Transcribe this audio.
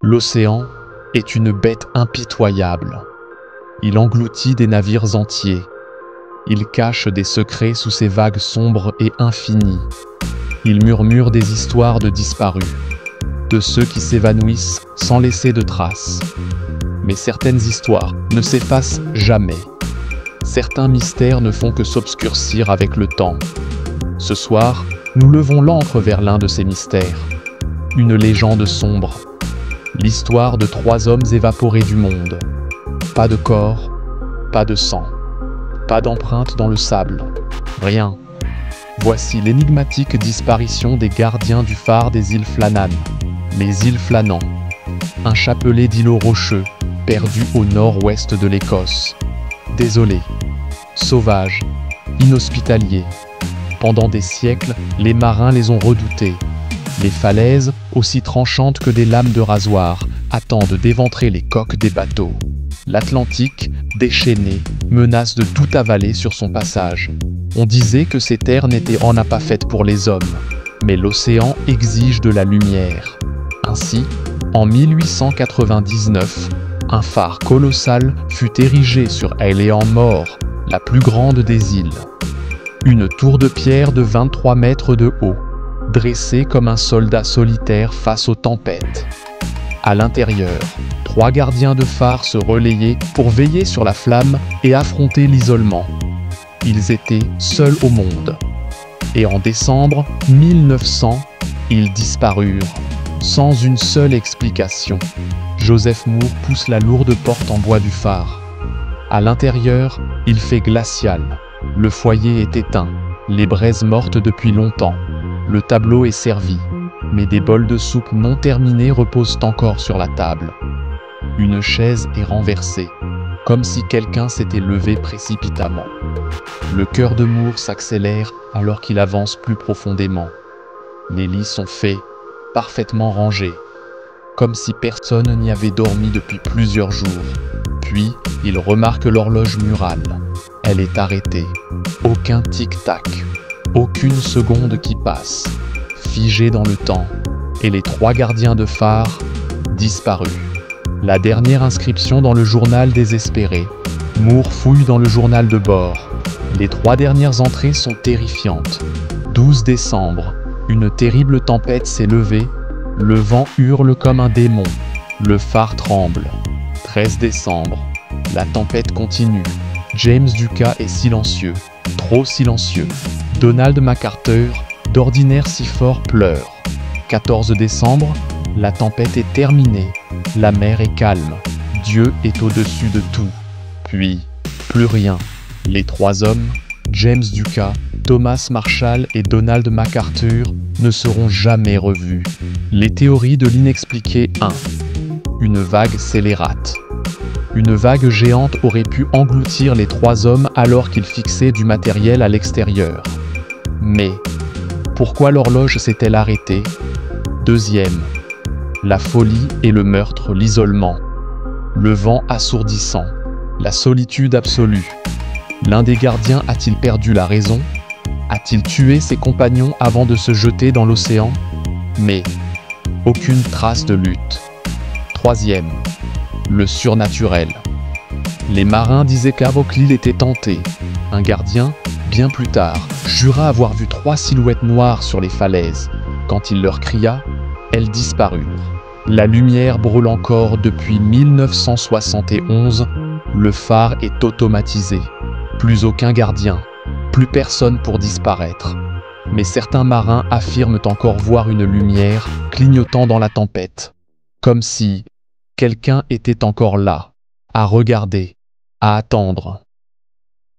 L'océan est une bête impitoyable. Il engloutit des navires entiers. Il cache des secrets sous ses vagues sombres et infinies. Il murmure des histoires de disparus, de ceux qui s'évanouissent sans laisser de traces. Mais certaines histoires ne s'effacent jamais. Certains mystères ne font que s'obscurcir avec le temps. Ce soir, nous levons l'ancre vers l'un de ces mystères. Une légende sombre. L'histoire de 3 hommes évaporés du monde. Pas de corps, pas de sang, pas d'empreinte dans le sable, rien. Voici l'énigmatique disparition des gardiens du phare des îles Flannan, les îles Flannans. Un chapelet d'îlots rocheux, perdus au nord-ouest de l'Écosse. Désolés, sauvages, inhospitaliers. Pendant des siècles, les marins les ont redoutés. Les falaises, aussi tranchantes que des lames de rasoir, attendent d'éventrer les coques des bateaux. L'Atlantique, déchaîné, menace de tout avaler sur son passage. On disait que ces terres n'étaient pas faites pour les hommes, mais l'océan exige de la lumière. Ainsi, en 1899, un phare colossal fut érigé sur Eilean Mor, la plus grande des îles. Une tour de pierre de 23 mètres de haut, dressée comme un soldat solitaire face aux tempêtes. À l'intérieur, 3 gardiens de phare se relayaient pour veiller sur la flamme et affronter l'isolement. Ils étaient seuls au monde. Et en décembre 1900, ils disparurent, sans une seule explication. Joseph Moore pousse la lourde porte en bois du phare. À l'intérieur, il fait glacial. Le foyer est éteint, les braises mortes depuis longtemps. Le tableau est servi, mais des bols de soupe non terminés reposent encore sur la table. Une chaise est renversée, comme si quelqu'un s'était levé précipitamment. Le cœur de Moore s'accélère alors qu'il avance plus profondément. Les lits sont faits, parfaitement rangés, comme si personne n'y avait dormi depuis plusieurs jours. Puis, il remarque l'horloge murale. Elle est arrêtée. Aucun tic-tac. Aucune seconde qui passe, figée dans le temps, et les 3 gardiens de phare disparus. La dernière inscription dans le journal désespéré. Moore fouille dans le journal de bord. Les 3 dernières entrées sont terrifiantes. 12 décembre, une terrible tempête s'est levée. Le vent hurle comme un démon. Le phare tremble. 13 décembre, la tempête continue. James Ducas est silencieux, trop silencieux. Donald MacArthur, d'ordinaire si fort, pleure. 14 décembre, la tempête est terminée. La mer est calme. Dieu est au-dessus de tout. Puis, plus rien. Les 3 hommes, James Ducas, Thomas Marshall et Donald MacArthur, ne seront jamais revus. Les théories de l'inexpliqué 1. Une vague scélérate. Une vague géante aurait pu engloutir les 3 hommes alors qu'ils fixaient du matériel à l'extérieur. Mais, pourquoi l'horloge s'est-elle arrêtée? 2e. La folie et le meurtre, l'isolement. Le vent assourdissant. La solitude absolue. L'un des gardiens a-t-il perdu la raison? A-t-il tué ses compagnons avant de se jeter dans l'océan? Mais, aucune trace de lutte. 3e. Le surnaturel. Les marins disaient qu'Avoclil était hanté. Un gardien, bien plus tard, jura avoir vu 3 silhouettes noires sur les falaises. Quand il leur cria, elles disparurent. La lumière brûle encore depuis 1971. Le phare est automatisé. Plus aucun gardien, plus personne pour disparaître. Mais certains marins affirment encore voir une lumière clignotant dans la tempête. Comme si quelqu'un était encore là, à regarder, à attendre.